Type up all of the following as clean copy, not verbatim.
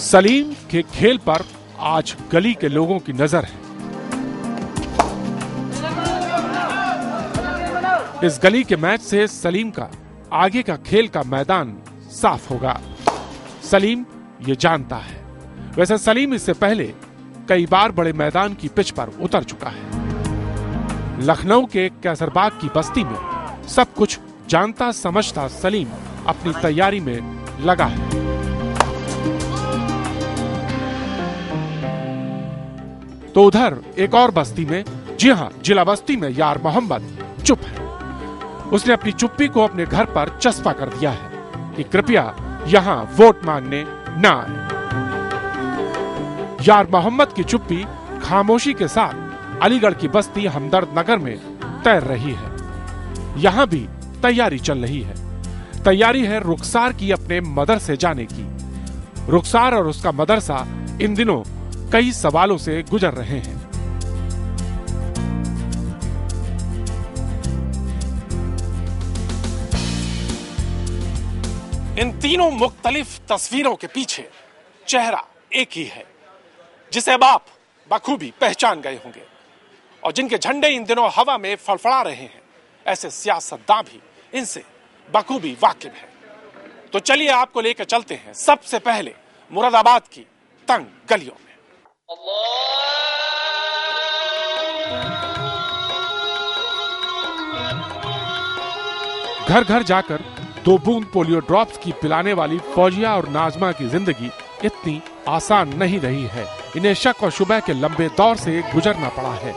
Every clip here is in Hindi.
सलीम के खेल पर आज गली के लोगों की नजर है। इस गली के मैच से सलीम का आगे का खेल का मैदान साफ होगा, सलीम ये जानता है। वैसे सलीम इससे पहले कई बार बड़े मैदान की पिच पर उतर चुका है। लखनऊ के कैसरबाग की बस्ती में सब कुछ जानता समझता सलीम अपनी तैयारी में लगा है। तो उधर एक और बस्ती में, जी हां, जिला बस्ती में यार मोहम्मद चुप है। उसने अपनी चुप्पी को अपने घर पर चस्पा कर दिया है कि कृपया यहां वोट मांगने ना आए। यार मोहम्मद की चुप्पी खामोशी के साथ अलीगढ़ की बस्ती हमदर्द नगर में तैर रही है। यहां भी तैयारी चल रही है। तैयारी है रुखसार की अपने मदरसे जाने की। रुखसार और उसका मदरसा इन दिनों कई सवालों से गुजर रहे हैं। इन तीनों मुख्तलिफ तस्वीरों के पीछे चेहरा एक ही है, जिसे अब आप बखूबी पहचान गए होंगे और जिनके झंडे इन दिनों हवा में फड़फड़ा रहे हैं। ऐसे सियासतदान भी इनसे बखूबी वाकिफ है। तो चलिए आपको लेकर चलते हैं सबसे पहले मुरादाबाद की तंग गलियों में। घर घर जाकर 2 बूंद पोलियो ड्रॉप्स की पिलाने वाली फौजिया और नाजमा की जिंदगी इतनी आसान नहीं रही है। इन्हें शक और शुबह के लंबे दौर से गुजरना पड़ा है।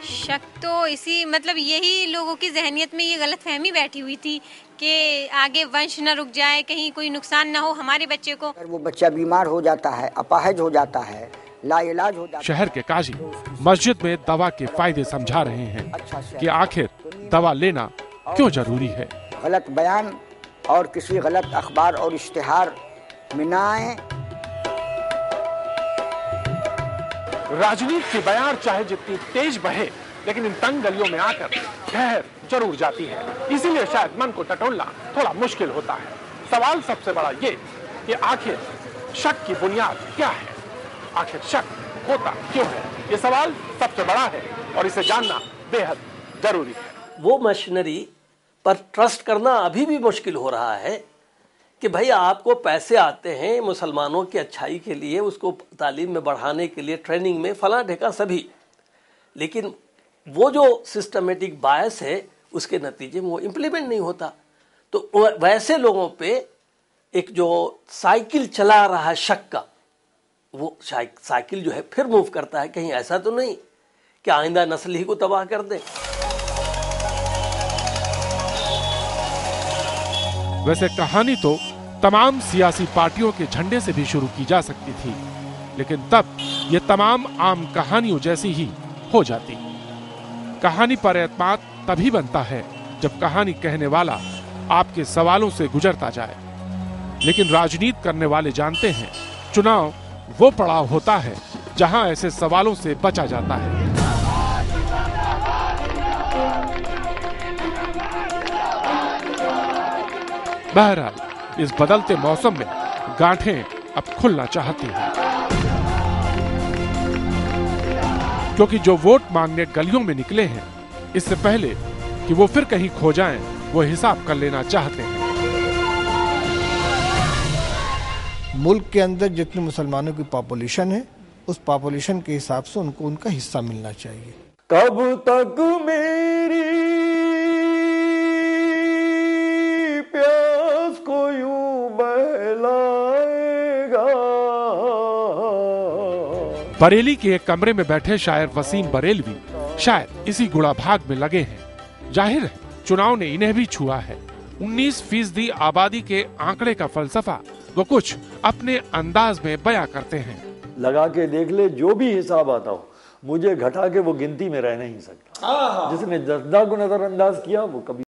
शक तो इसी यही लोगों की जहनियत में ये गलतफहमी बैठी हुई थी कि आगे वंश न रुक जाए, कहीं कोई नुकसान न हो हमारे बच्चे को। अगर वो बच्चा बीमार हो जाता है, अपाहिज हो जाता है, लाइलाज हो जाता है। शहर के काजी मस्जिद में दवा के फायदे समझा रहे हैं कि आखिर दवा लेना क्यों जरूरी है। गलत बयान और किसी गलत अखबार और इश्तिहार में न आए। राजनीति की बयार चाहे जितनी तेज बहे, लेकिन इन तंग गलियों में आकर ठहर जरूर जाती है। इसीलिए शायद मन को टटोलना थोड़ा मुश्किल होता है। सवाल सबसे बड़ा ये कि आखिर शक की बुनियाद क्या है, आखिर शक होता क्यों है। ये सवाल सबसे बड़ा है और इसे जानना बेहद जरूरी है। वो मशीनरी पर ट्रस्ट करना अभी भी मुश्किल हो रहा है कि भाई आपको पैसे आते हैं मुसलमानों की अच्छाई के लिए, उसको तालीम में बढ़ाने के लिए, ट्रेनिंग में, फला ढेका सभी, लेकिन वो जो सिस्टमेटिक बायस है उसके नतीजे में वो इम्प्लीमेंट नहीं होता। तो वैसे लोगों पे एक जो साइकिल चला रहा है शक का, वो साइकिल जो है फिर मूव करता है। कहीं ऐसा तो नहीं कि आइंदा नस्ल ही को तबाह कर दे। वैसे कहानी तो तमाम सियासी पार्टियों के झंडे से भी शुरू की जा सकती थी, लेकिन तब ये तमाम आम कहानियों जैसी ही हो जाती। कहानी पर एतमाद तभी बनता है जब कहानी कहने वाला आपके सवालों से गुजरता जाए। लेकिन राजनीति करने वाले जानते हैं, चुनाव वो पड़ाव होता है जहां ऐसे सवालों से बचा जाता है। बहरहाल इस बदलते मौसम में गांठें अब खुलना चाहती हैं, क्योंकि जो वोट मांगने गलियों में निकले हैं, इससे पहले कि वो फिर कहीं खो जाएं, वो हिसाब कर लेना चाहते हैं। मुल्क के अंदर जितने मुसलमानों की पॉपुलेशन है, उस पॉपुलेशन के हिसाब से उनको उनका हिस्सा मिलना चाहिए। कब तक मेरी प्यास को यूं बहलाएगा। बरेली के एक कमरे में बैठे शायर वसीम बरेलवी शायद इसी गुड़ा भाग में लगे हैं। जाहिर है चुनाव ने इन्हें भी छुआ है। 19% आबादी के आंकड़े का फलसफा वो कुछ अपने अंदाज में बयां करते हैं। लगा के देख ले, जो भी हिसाब आता हो, मुझे घटा के वो गिनती में रह नहीं सकता। जिसने 10 को नजरअंदाज किया वो कभी